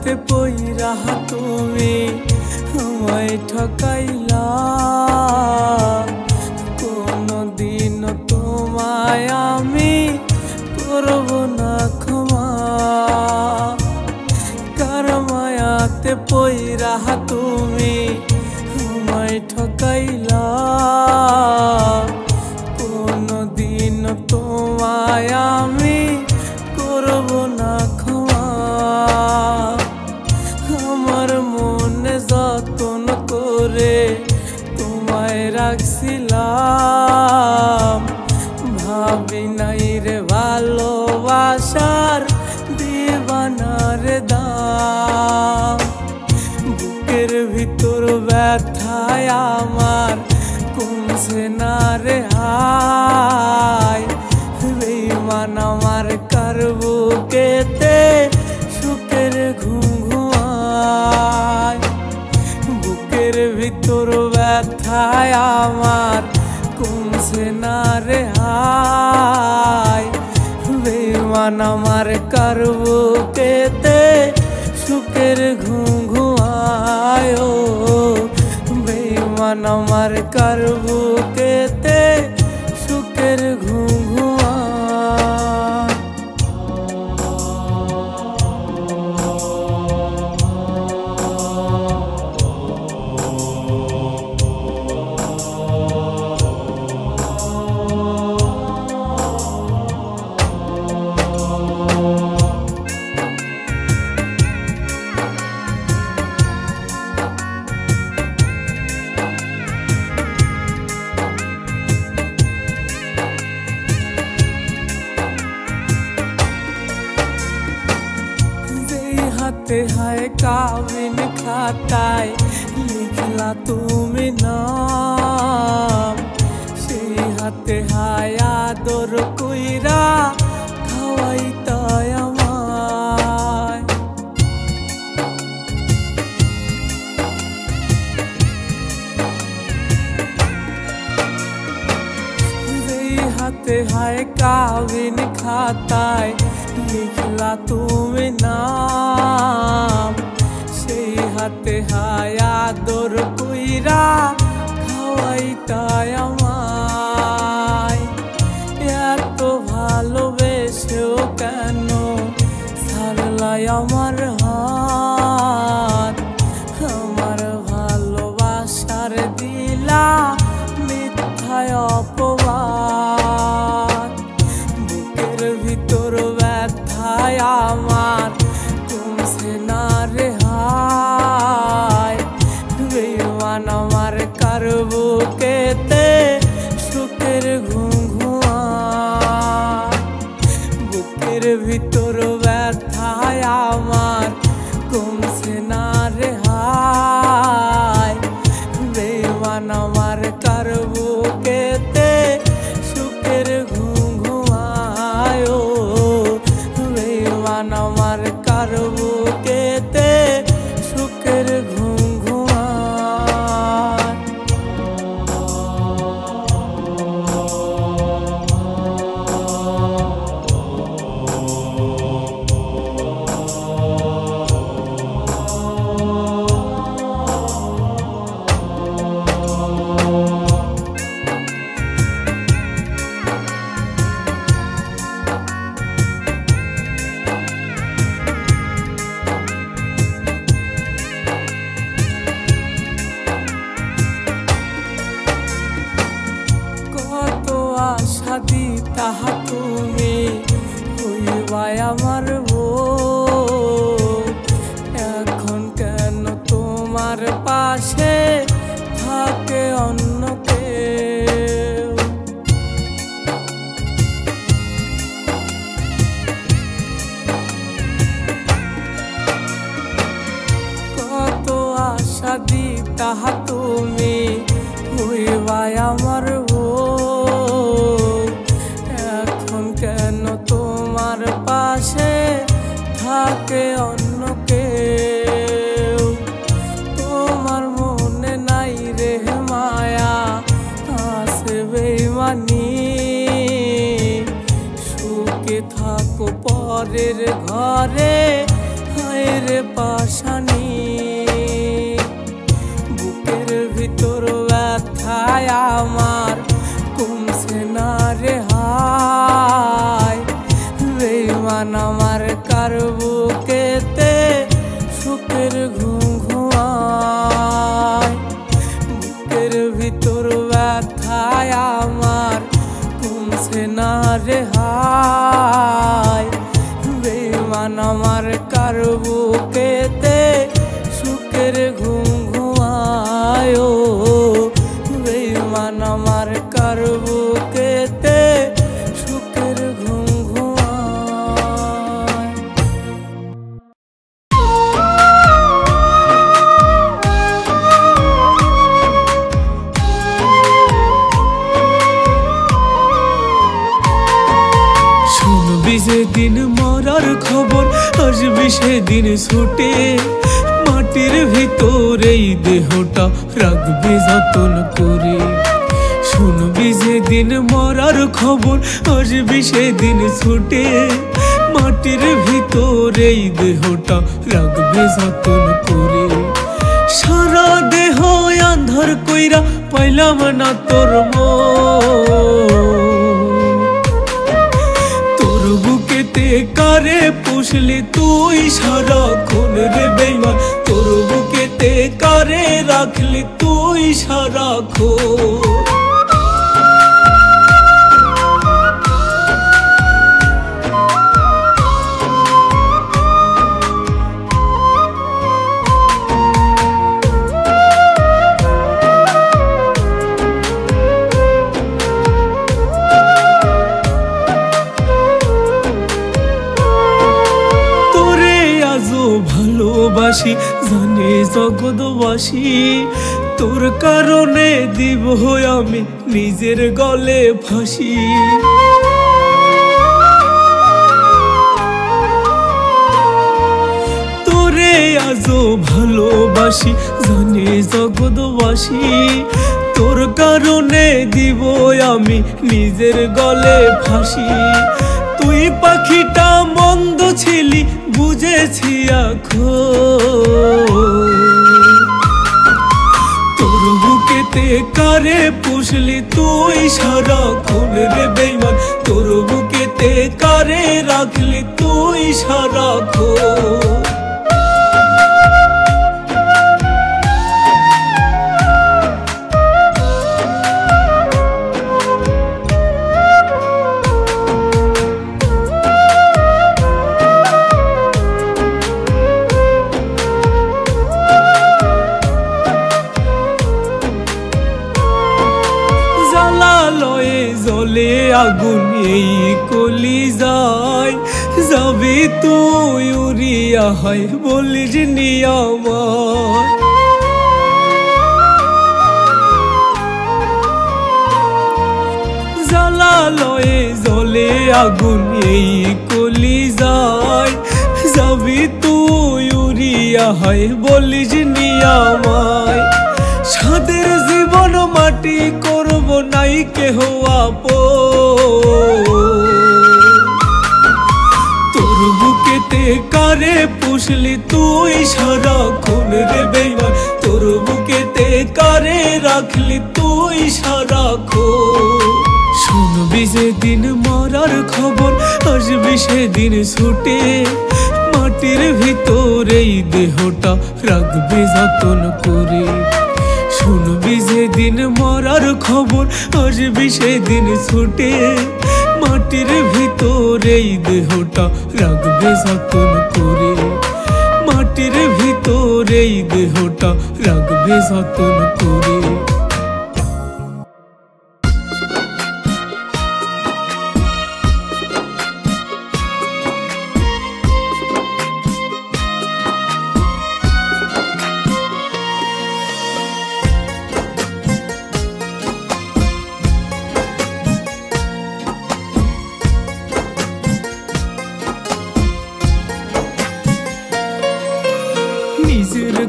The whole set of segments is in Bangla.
মায়াতে পইরা তুমি আমায় ঠকাইলা। কোনদিন তোমায় আমি করব না ক্ষমা। কার মায়াতে পইরা তুমি আমায় ঠকাইলা। কোনদিন তোমায় আমি করব না ক্ষমা। আমার মনে যতন করে তোমায় রাখছিলাম, ভাবি নাই রে ভালোবাসার দিবানার দাম। বুকের ভিতর ব্যথায় আমার কমছে না রে হায়। বেঈমান আমার কার বুকেতে সুখের ঘুম ঘুমায়। বুকের ভিতর ব্যথায় আমার কমছে না রে হায়। বেঈমান আমার কার বুকেতে সুখের ঘুম ঘুমায়। ও বেঈমান আমার কার বুকেতে সুখের ঘুম ঘুমায়। হাতে হায় কাবিন খাতায় লিখলা তুমি নাম। সেই হাতে হায় আদর কইরা খাওয়াইতায় আমায়। যেই হাতে হায় কাবিন খাতায় লিখলা তুমি নাম। সেই হাতে হায় আদর কইরা খাওয়াইতায় আমায়। এত ভালোবেসেও কেন ছাড়লাই আমার হাত। আমার ভালোবাসার দিলা মিথ্যায় অপবাদ। বুকের ভিতর ব্যথায় আমার কমছে না রে হায়। বেঈমান আমার কার বুকেতে সুখের ঘুম ঘুমায়। বুকের ভিতর ব্যথায় আমার কমছে না রে হায়। বেঈমান আমার কার বুকেতে সুখের ঘুম ঘুমায়। ও বেঈমান আমার কার বুকেতে সুখের ঘুম ঘুমায়। আশা দিতা তুমি হইবাই আমার বউ। এখন কেন তোমার পাশে থাকে অন্য কেউ। কত আশা দিতা তুমি হইবাই আমার কেন তোমার পাশে থাকে অন্য কেউ। তোমার মনে নাই রে মায়া আছে বেঈমানি। সুখে থাকো পরের ঘরে হায় রে পাশানি বুকের ভিতর ব্যথায় আমার কমছে না রে হায় বেঈমান আমার কার বুকেতে সুখের ঘুম ঘুমায় বুকের ভিতর ব্যথায় আমার কমছে না রে হায় বেঈমান আমার কার বুকেতে সুখের ঘুম ঘুমায় ও বেঈমান আমার কার বুকেতে সুখের ঘুম ঘুমায়। শুনবি যেদিন মরার খবর আসবি সেদিন ছুটে মাটির ভিতরে এই দেহটা রাখবি যতন করে শুনবি যেদিন মরার খবর আসবি সেদিন ছুটে মাটির ভিতরে এই দেহটা রাখবি যতন করে সারা দেহ আন্ধার কইরা পাইলাম না তোর বুকেতে কারে পুষলি তুই সারাক্ষণ রে বেঈমান তোর বুকেতে কারে রাখলি তুই সারাক্ষণ ভালোবাসি জানে জগৎবাসী তোর কারণে দিব আমি নিজের গলে ফাঁসি তোরে আজও ভালোবাসি জানে জগৎবাসী তোর কারণে দিব আমি নিজের গলে ফাঁসি তুই পাখিটা মন্দ ছিলি বুঝেছি এখন তোর বুকেতে কারে পুষলি তুই সারাক্ষণ রে বেঈমান তোর বুকেতে কারে রাখলি তুই সারাক্ষণ জলে আগুন এই কলিজায় যাবি তুই উড়িয়া হয় বলিস নিয়ামত জ্বালালয়ে জলে আগুন এই কলিজায় যাবি তুই উড়িয়া হয় বলিস নিয়ামত সাদের জীবন মাটি করব নাই কেহ আপন তোর বুকেতে কারে পুষলি তুই সারাক্ষণ রে বেঈমান তোর বুকেতে কারে রাখলি তুই সারাক্ষণ শুনবি যেদিন মরার খবর আসবি সেদিন ছুটে মাটির ভিতরে এই দেহটা রাখবি যতন করে শুনবি যেদিন মরার খবর আসবি সেদিন ছুটে মাটির ভিতরে এই দেহটা রাখবে যতন করে মাটির ভিতরে এই দেহটা রাখবে যতন করে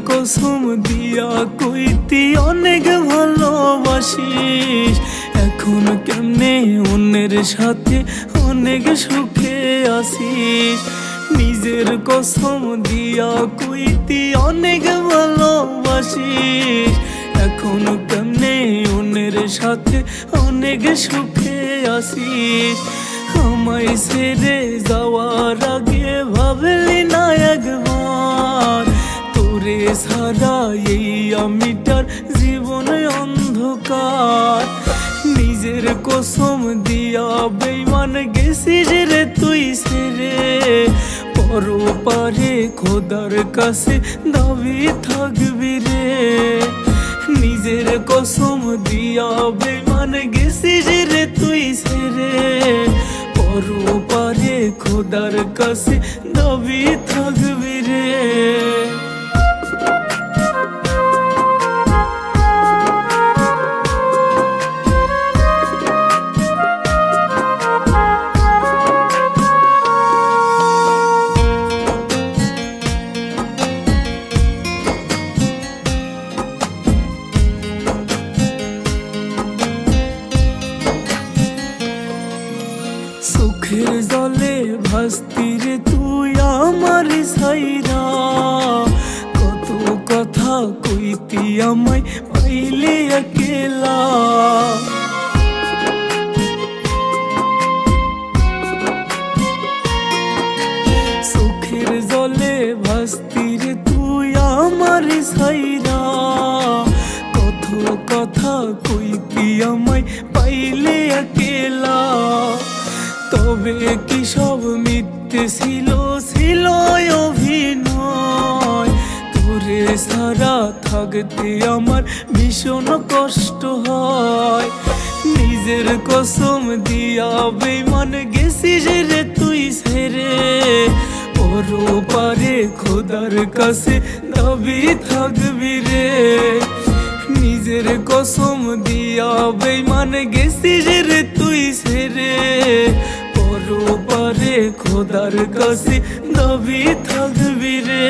কসম দিয়া কইতি অনেক ভালোবাসিস এখন কেমনে অন্যের সাথে অনেক সুখে আসিস নিজের কসম দিয়া কইতি অনেক ভালোবাসিস, এখন কেমনে অন্যের সাথে অনেক সুখে আসিস। আমায় ছেড়ে যাওয়ার আগে ভাবলি না একবার, তোরে ছাড়া এই আমিটার জীবনে অন্ধকার। নিজের কসম দিয়া বেঈমান গেছিস রে তুই ছেড়ে, পরপারে খোদার কাছে দাবি থাকবি রে। নিজের কসম দিয়া বেঈমান গেছিস রে তুই ছেড়ে, পরপারে খোদার কাছে দাবি থাকবি রে। চোখের জলে ভাসতি রে তুই আমার ছাইরা, কত কথা কইতি আমায় পাইলে একলা। চোখের জলে ভাসতি রে তুই আমার ছাইরা, কত কথা কইতি আমায় পাইলে একলা। তবে কি সব মিথ্যে ছিল, ছিল অভিনয়? তোরে সারা থাকতে আমার ভীষণ কষ্ট হয়। নিজের কসম দিয়া বেঈমান গেছিস রে তুই ছেড়ে, পরপারে খোদার কাছে দাবি থাকবি রে। নিজের কসম দিয়া বেঈমান গেছিস রে তুই ছেড়ে, পরপারে খোদার কাছে দাবি থাকবি রে।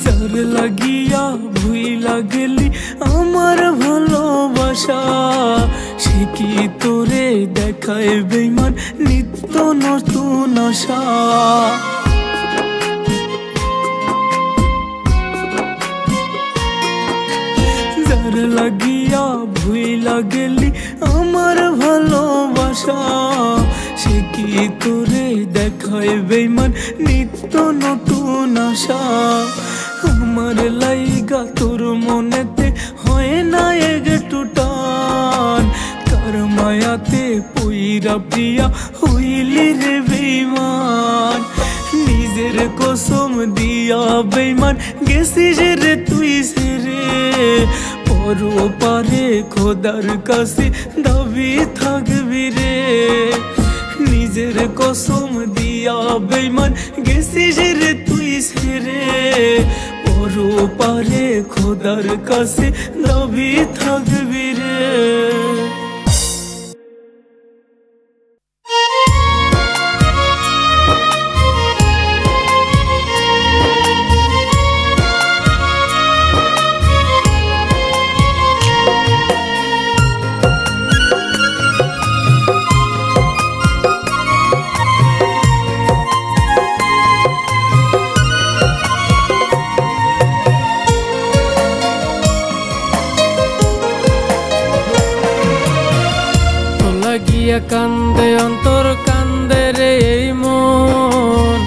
যার লাগিয়া ভুইলা গেলি আমার ভালোবাসা, সে কি তোরে দেখায় বেঈমান নিত্য নতুন আশা। যার লাগিয়া ভুইলা গেলি আমার ভালোবাসা, সে কি তোরে দেখায় বেঈমান নিত্য নতুন আশা। আমার লাইগা তোর মনেতে হয় না একটু টান, কার মায়াতে পইরা প্রিয়া হইলি রে বেঈমান। নিজের কসম দিয়া বেঈমান গেছিস রে তুই ছেড়ে, পরপারে খোদার কাছে দাবি থাকবি রে। নিজের কসম দিয়া বেঈমান গেছিস রে তুই ছেড়ে, পরপারে খোদার কাছে দাবি থাকবি রে। কান্দে অন্তর কান্দে রে এই মন,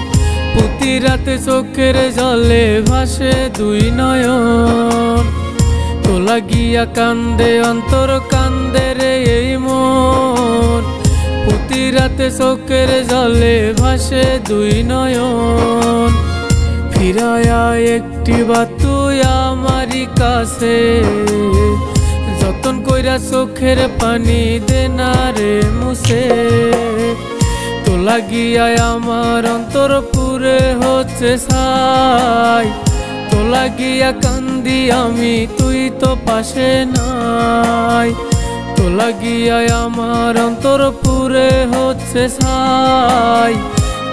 প্রতি রাতে চোখের জলে ভাসে দুই নয়ন। তো লাগিয়া কান্দে অন্তর কান্দে রে এই মন, প্রতি রাতে চোখের জলে ভাসে দুই নয়ন। ফিরায়া একটি বার তুই আমারি কাছে, যতন কইরা চোখের পানি দে না রে মুছে। তো লাগিয়া আমার অন্তর পুরে হচ্ছে ছাই, তো লাগিয়া কান্দি আমি তুই তো পাশে নাই, তো লাগিয়া আমার অন্তর পুরে হচ্ছে ছাই,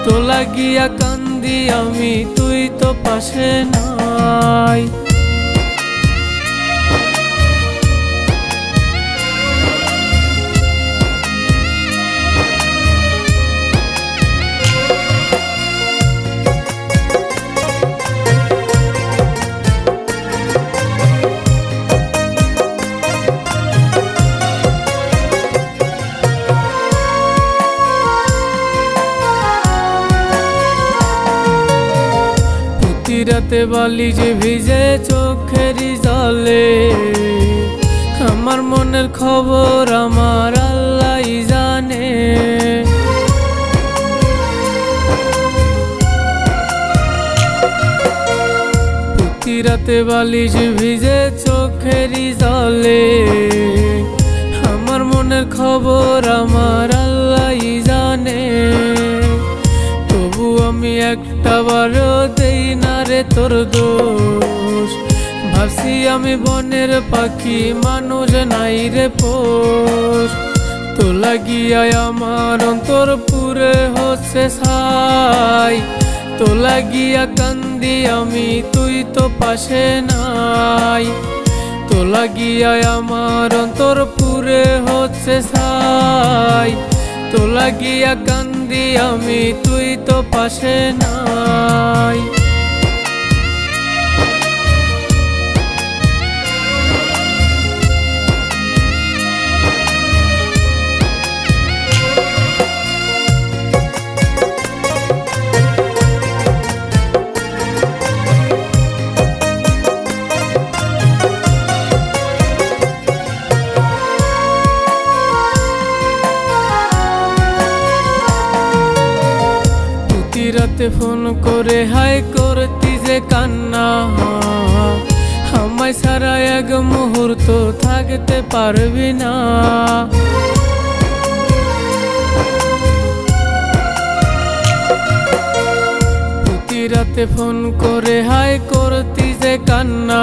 তো লাগিয়া কান্দি আমি তুই তো পাশে নাই। রাতে বালি যে ভিজে চোখেরই জলে, আমার মনের খবর আমার আল্লাহই জানে। প্রতি রাতে বালি যে ভিজে চোখেরই জলে, আমার মনের খবর আমার আল্লাহই জানে। তবু আমি একটা বারও দেই না রে তোর দোষ, ভাবছি আমি বনের পাখি মানুষ নাই রে পোষ। তো লাগিয়া আমার অন্তর পুরে হচ্ছে ছাই, তো লাগিয়া কান্দি আমি তুই তো পাশে নাই, তো লাগিয়া আমার অন্তর পুরে হচ্ছে ছাই, তো লাগিয়া কান্দি আমি তুই তো পাশে নাই। রাতে ফোন করে হাই করতি যে কান্না, আমায় ছাড়া এক মুহূর্ত থাকতে পারবি না। প্রতি রাতে ফোন করে হাই করতি যে কান্না,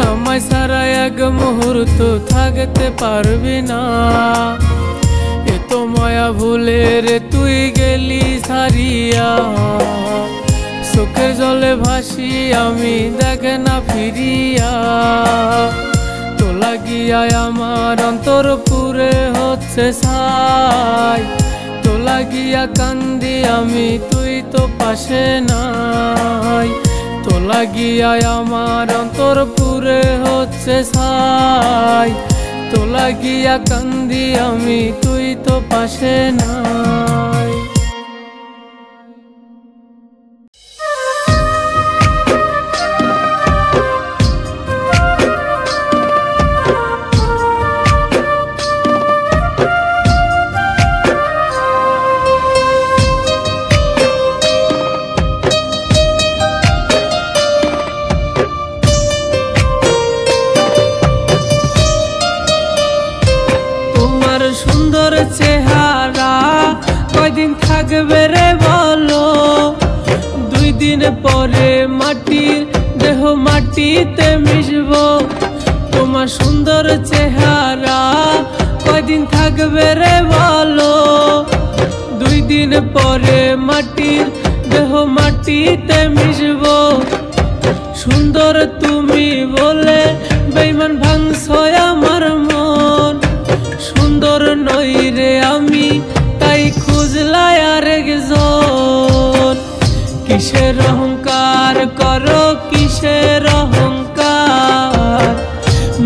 আমায় ছাড়া এক মুহূর্ত থাকতে পারবি না। এত মায়া ভুলে রে তুই গেলি ছাড়িয়া, চোখের জলে ভাসি আমি দেখে না ফিরিয়া। তো লাগিয়া আমার অন্তর পুরে হচ্ছে ছাই, তো লাগিয়া কান্দি আমি তুই তো পাশে নাই, তো লাগিয়া আমার অন্তর পুরে হচ্ছে ছাই, তো লাগিয়া কান্দি আমি তুই তো পাশে নাই। চেহারা কয়দিন থাকবে রে বলো, 2 দিন পরে মাটির দেহ মাটিতে মিশবো। তোমার সুন্দর চেহারা কয়দিন থাকবে রে বলো, 2 দিন পরে মাটির দেহ মাটিতে মিশবো। সুন্দর তুমি বলে বেঈমান ভাঙছো আমার মন, সুন্দর নই রে আমি তাই খুঁজলাই আরেকজন। কিসের অহংকার করো কিসের অহংকার,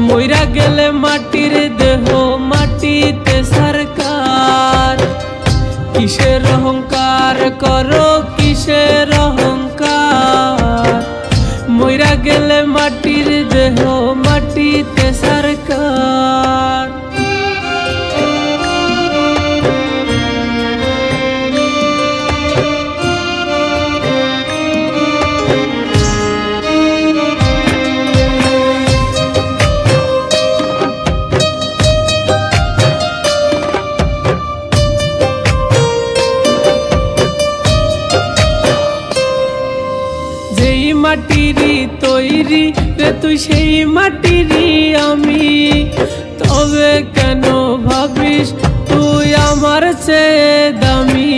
মইরা গেলে মাটির দেহ মাটিতে সরকার। কিসের অহংকার করো কিসের অহংকার, মইরা গেলে মাটির দেহ মাটিতে সরকার। আমি, তবে কেন ভাবিস তুই আমার চেয়ে দামি?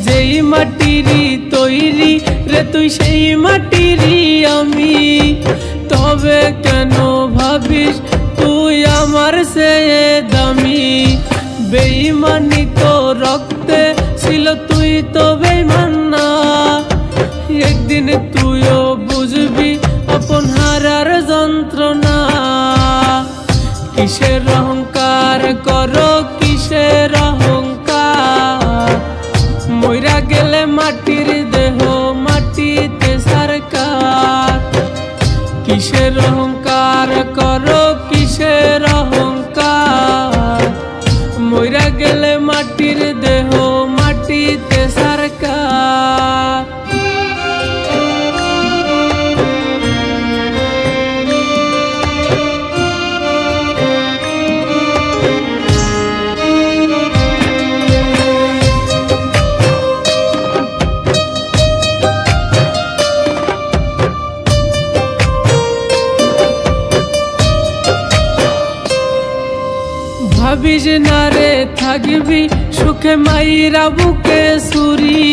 যেই মাটিরই তৈরি রে তুই সেই মাটিরই আমি, তবে কেন ভাবিস তুই আমার চেয়ে দামি? বেঈমানি তো রক্তে ছিল, তুই তো বেঈমান না। একদিন তুইও বুঝবি আপন হারার যন্ত্রণা। কিসের অহংকার করো, কিসের অহংকার? মইরা গেলে মাটির দেহ মাটিতে সরকার। কিসের অহংকার করো, কিসের অহংকার? মইরা গেলে মাটির দেহ মাটিতে সরকার। ভাবিস না রে থাকবি সুখে মাইরা বুকে ছুরি,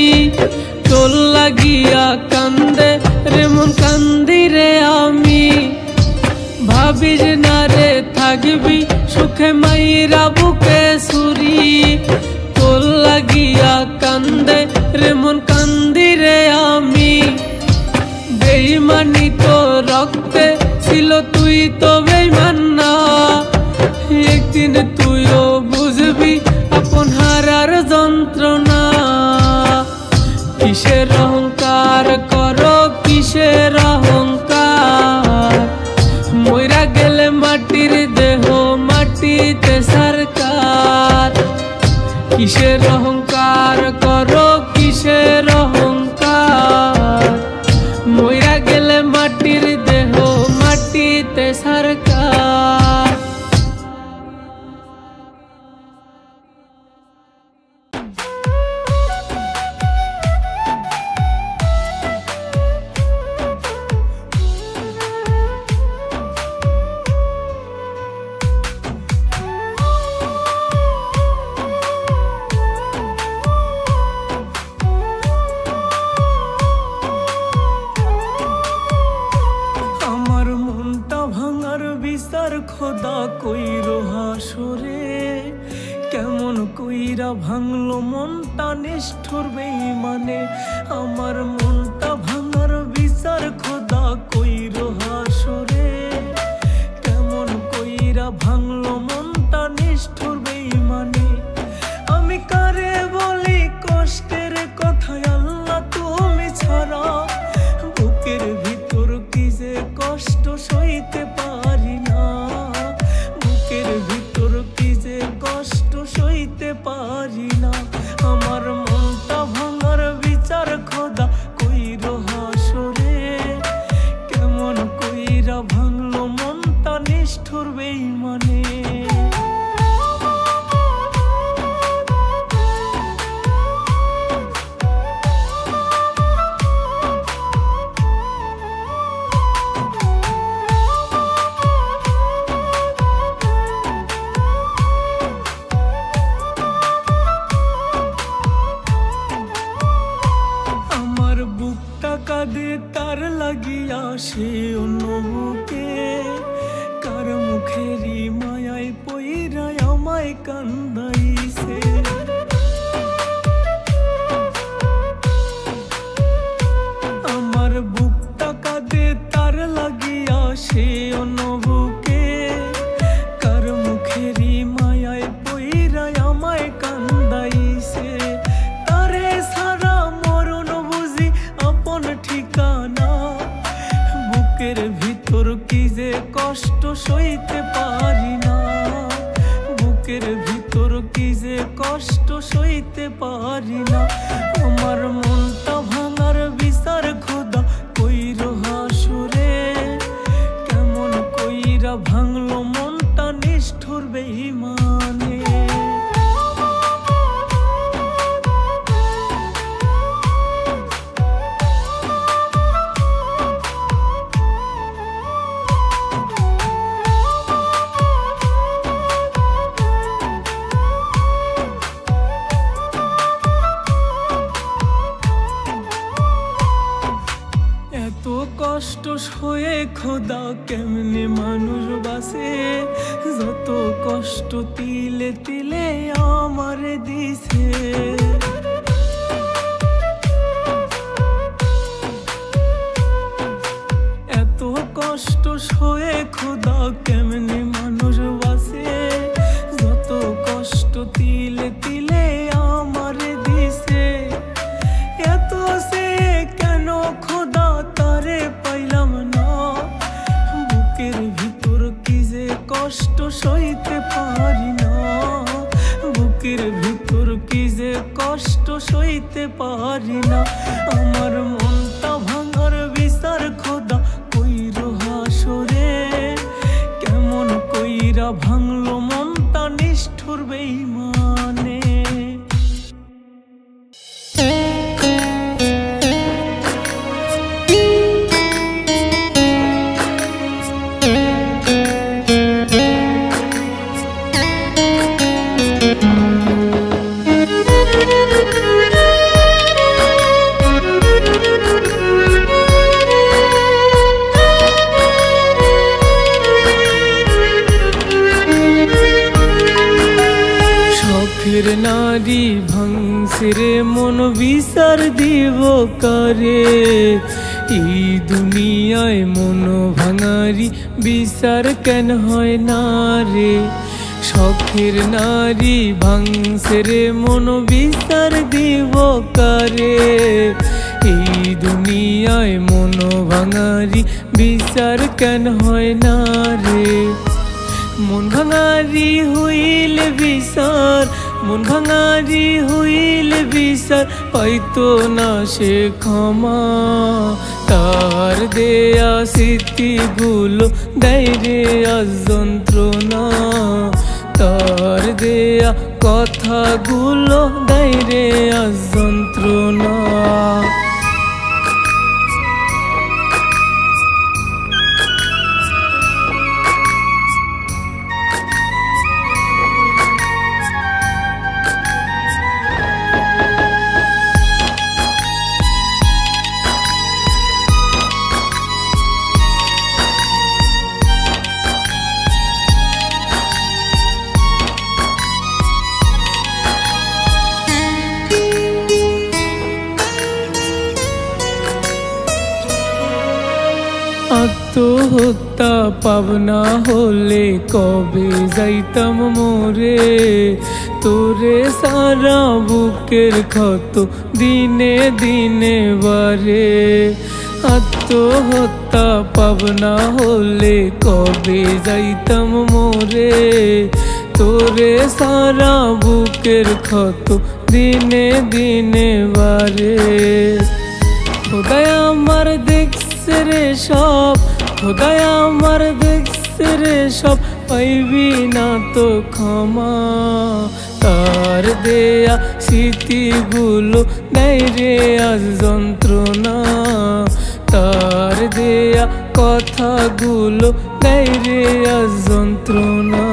তোর লাগিয়া কান্দে রে মন কান্দি রে আমি। ভাবিস না রে থাকবি সুখে মাইরা বুকে ছুরি, তোর লাগিয়া কান্দে রে মন কান্দি রে আমি। বেঈমানি তো রক্তে ছিল, তুই তো বেঈমান না। একদিন তুইও বুঝবি আপন হারার যন্ত্রণা। কিসের অহংকার করো, কিসের অহংকার? মইরা গেলে মাটির দেহ মাটিতে সরকার। কিসের অহংকার করো, কিসের অহংকার? মইরা গেলে মাটির দেহ মাটিতে সরকার। খোদা কইরো হাসরে, কেমন কইরা ভাঙলো মনটা নিষ্ঠুর বেঈমানে। আমার মনটা ভাঙার বিচার খোদা কইরো হাসরে, কেমন কইরা ভাঙলো মনটা নিষ্ঠুর বেঈমানে। আমি কারে বলি কষ্টের কথা আল্লাহ তুমি ছাড়া, বুকের ভিতর কি যে কষ্ট সইতে পারি না। বুকের ভিতর কি যে কষ্ট সইতে পারি না। আমার মনটা ভাঙার বিচার খোদা কইরো হাসরে, কেমন কইরা ভাঙলো মনটা নিষ্ঠুর বেঈমানে। তার লাগিয়া সে অন্য বুকে, কার মুখেরই মায়ায় পইরায় আমায় কান্দাইছে। আমার বুকটা কাঁদে তার লাগিয়া সে অন্য বুকে, কার মুখেরই মায়ায় পইরায় আমায় কান্দাইছে। তারে সারা মরণ বুঝি আপন ঠিকানা, বুকের ভিতর কি যে কষ্ট সইতে পারি না। বুকের ভিতর কি যে কষ্ট সইতে পারি না। আমার মনটা ভাঙার বিচার খোদা কইরো হাসরে, কেমন কইরা ভাঙলো মনটা নিষ্ঠুর বেঈমানে। খোদা কেমনে মানুষ বাসে, যত কষ্ট তিলে তিলে আমারে দিছে। এত কষ্ট সয়ে খোদা কেমনে মানুষ বাসে, যত কষ্ট তিলে তিলে আমারে দিছে। এত সে কেন খোদা তারে পাইলাম না, বুকের ভিতর কি যে কষ্ট সইতে পারি না, বুকের ভিতর কি যে কষ্ট সইতে পারি না। আমার মনটা ভাঙার বিচার খোদা কইরো হাসরে, কেমন কইরা ভাঙলো মনটা নিষ্ঠুর বেঈমানে। শখের নারী ভাঙছে রে মন বিচার দিব কারে, এই দুনিয়ায় মন ভাঙারি বিচার কেন হয় না রে। শখের নারী ভাঙছে রে মন বিচার দিব কারে, এই দুনিয়ায় মন ভাঙারি বিচার কেন হয় না রে। মন ভাঙারি হইলে বিচার, মন ভাঙারি হইলে বিচার পাইতো না সে ক্ষমা, তার দেয়া স্মৃতিগুলো দেয় রে আজ যন্ত্রণা, তার দেয়া কথাগুলো দেয় রে আজ যন্ত্রণা। আত্মহত্যা পাবনা হলে কবে যাইতাম মোরে, তোরে সারা বুকের ক্ষত দিনে দিনে বারে। আত্মহত্যা পাবনা হলে কবে যাইতাম মোরে, তোরে সারা বুকের ক্ষত দিনে দিনে বারে। খোদাই আমার দেখছে রে সব, খোদাই আমার দেখছে রে সব, পাইবি না তো ক্ষমা, তার দেয়া স্মৃতিগুলো দেয় রে আজ যন্ত্রণা, তার দেয়া কথাগুলো দেয় রে আজ যন্ত্রণা।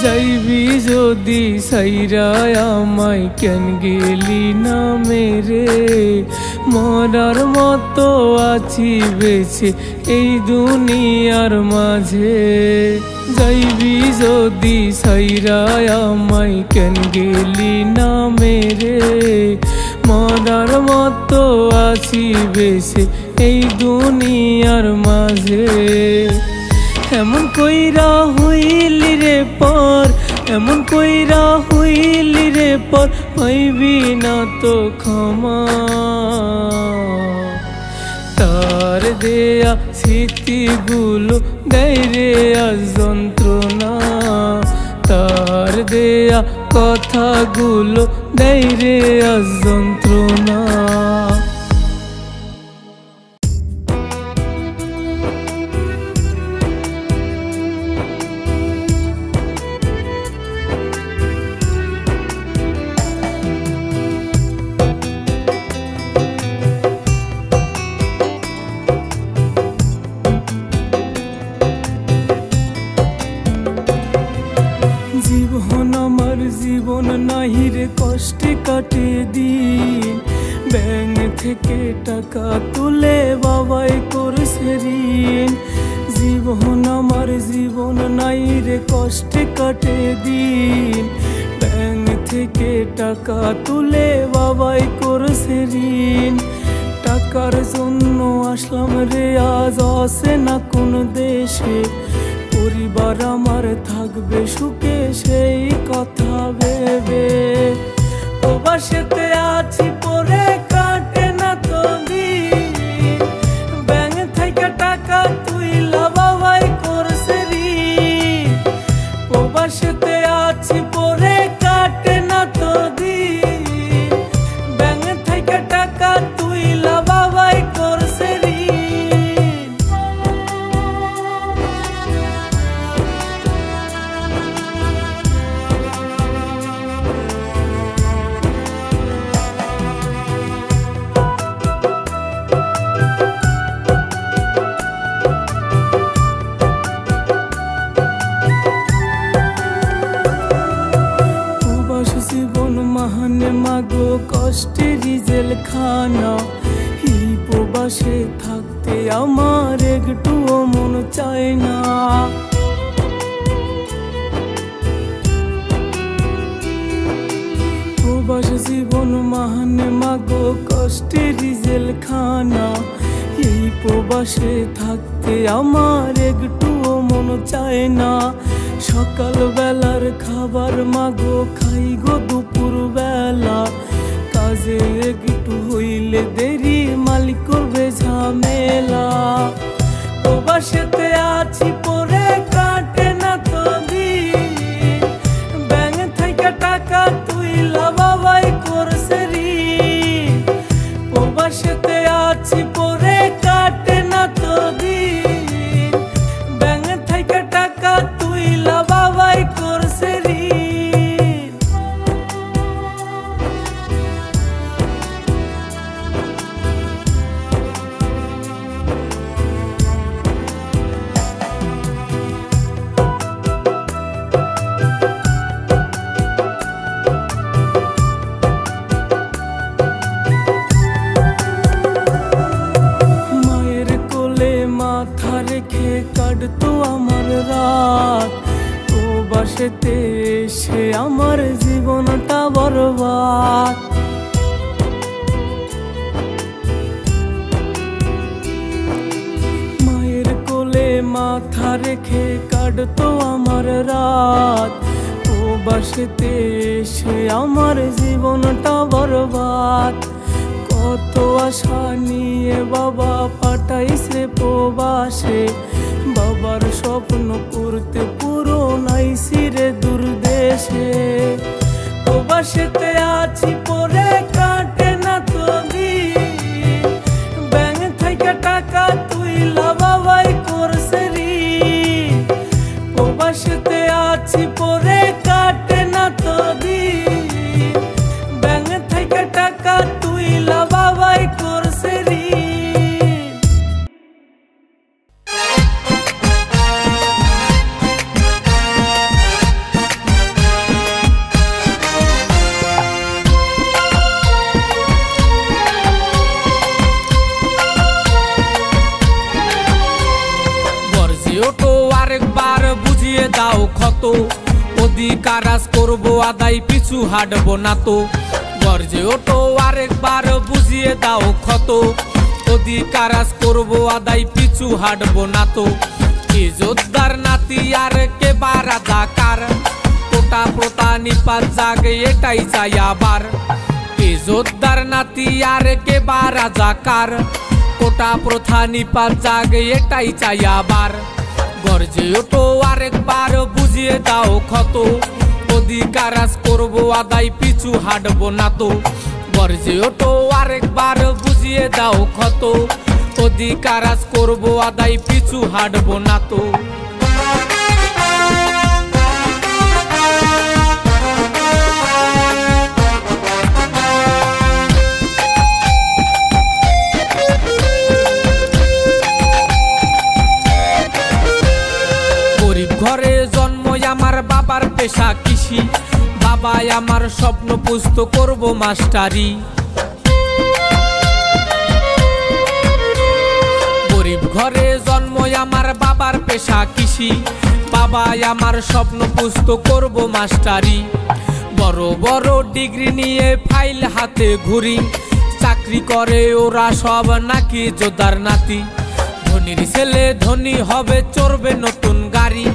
যাইবি যদি সাইরা আমায় কেন গেলি না মেরে, মরার মতো আছি বেঁচে এই দুনিয়ার মাঝে। যাইবি যদি সাইরা আমায় কেন গেলি না মেরে, মরার মতো আছি বেঁচে এই দুনিয়ার মাঝে। এমন কইরা হইলি রে পর, এমন কইরা হইলি রে পর, পাইবি না তো ক্ষমা, তার দেয়া স্মৃতিগুলো দেয় রে আজ যন্ত্রণা, তার দেয়া কথাগুলো দেয় রে আজ যন্ত্রণা। জীবন নাহিরে কষ্টে কাটে দিন ব্যাংক থেকে টাকা তুলে বাবাই করছে ঋণ জীবন আমার জীবন নাহিরে কষ্টে কাটে দিন ব্যাংক থেকে টাকা তুলে বাবাই করছে ঋণ টাকার জন্য আসলাম রে আজ আসে না কোন দেশে পরিবার আমার থাকবে সুখে সেই কথা ভেবে প্রবাসেতে আছি পরে কাটে না তো দিন ব্যাংক থেকে টাকা তুইলা বাবাই করছে ঋণ প্রবাসেতে আছি পরে কাটে না তো দিন ব্যাংক থেকে টাকা তুইলা বাবাই করছে ঋণ জীবন মাহানে মাগো কষ্টের জেল খানা এই প্রবাসে থাকতে আমার একটুও মন চায় না প্রবাস জীবন মাহানে মাগো কষ্টের জেল খানা এই প্রবাসে থাকতে আমার একটুও মন চায় না সকাল বেলার খাবার মাগো খাই গো দুপুর বেলা কাজে একটু হইলে দেরি মালিক করবে ঝামেলা প্রবাসেতে আছি পরে কাটে না তো দিন ব্যাংক থেকে টাকা তুইলা বাবাই করছে ঋণ প্রবাসেতে আছি পরে কাটে না তো দিন ব্যাংক থেকে টাকা তুইলা বাবাই করছে ঋণ মায়ের কোলে মাথা রেখে কাটতো আমার রাত প্রবাসেতে এসে আমার জীবনটা বরবাদ মায়ের কোলে মাথা রেখে কাটতো আমার রাত প্রবাসেতে এসে আমার জীবনটা বরবাদ কত আশা নিয়ে বাবা পাঠাইছে প্রবাসে বাবার স্বপ্ন করতে পুরো নাইছি রে দূর দেশে প্রবাসেতে আছি পরে কাটে না তো দিন ব্যাংক থেকে টাকা তুইলা বাবাই করছে ঋণ প্রবাসেতে আছি পরে কাটে না তো দিন ব্যাংক থেকে টাকা তুইলা বাবাই করছে ঋণ আরেকবার বুঝিয়ে দাও ক্ষত অধিকার আজ করবো আদায় পিছু হাঁটবো না তো গর্জে ওঠো আরেকবার বুঝিয়ে দাও ক্ষত অধিকার আজ করবো আদায় পিছু হাঁটবো না তো কি যোদ্ধার নাতি আর কে বা রাজাকার কোটা প্রতা নিপাত জাগে এটাই চাই আবার কি যোদ্ধার নাতি আর কে বা রাজাকার কোটা প্রথা নিপাত জাগে এটাই চাই আবার গর্জে ওঠো আরেকবার বুঝিয়ে দাও ক্ষত অধিকার আজ করবো আদায় পিছু হাঁটবো না তো গর্জে ওঠো আরেকবার বুঝিয়ে দাও ক্ষত অধিকার আজ করবো আদায় পিছু হাঁটবো না তো ঘরে জন্ম আমার বাবার পেশা কৃষি বাবা বাবাই আমার স্বপ্ন পুষ্ট করব মাস্টারি। গরিব ঘরে জন্ম আমার বাবার পেশা কৃষি, বাবাই আমার স্বপ্ন পুষ্ট করব মাস্টারি। বড় বড় ডিগ্রি নিয়ে ফাইল হাতে ঘুরি, চাকরি করে ওরা সব নাকি যোদ্ধার নাতি। ধনীর ছেলে ধনী হবে, চড়বে নতুন গাড়ি,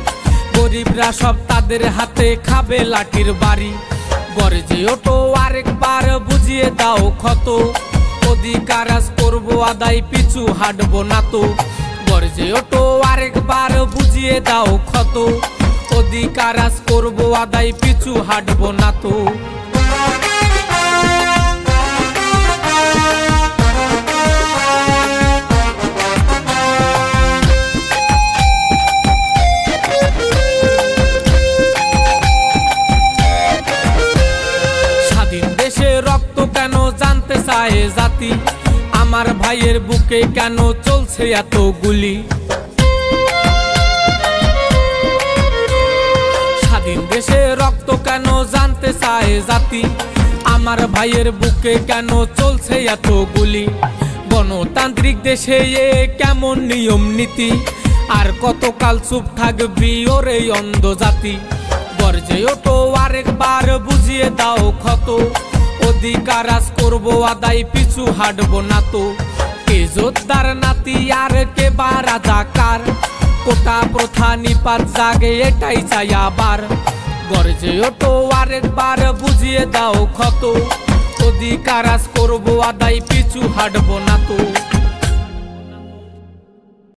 গরিবরা সব তাদের হাতে খাবে লাঠির বাড়ি। গর্জে ওঠো আরেকবার বুঝিয়ে দাও ক্ষত, অধিকার আজ করবো আদায় পিছু হাঁটবো না তো। গর্জে ওঠো আরেকবার বুঝিয়ে দাও ক্ষত, অধিকার আজ করবো আদায় পিছু হাঁটবো না তো। স্বাধীন দেশে রক্ত কেন জানতে চায় জাতি, আমার ভাইয়ের বুকে কেন চলছে এত গুলি। স্বাধীন দেশে রক্ত কেন জানতে চায় জাতি, আমার ভাইয়ের বুকে কেন চলছে এত গুলি। গণতান্ত্রিক দেশে এ কেমন নিয়ম নীতি, আর কতকাল চুপ থাকবি ওরে অন্ধ জাতি। গর্জে ওঠো আরেকবার বুঝিয়ে দাও ক্ষত, অধিকার আজ করবো আদায় পিছু হাঁটবো না তো। কে যোদ্ধার নাতি আর কে বা রাজাকার, কোটা প্রথা নিপাত জাগে এটাই চাই আবার। গর্জে ওঠো আরেকবার বুঝিয়ে দাও ক্ষত, অধিকার আজ করবো আদায় পিছু হাঁটবো না তো।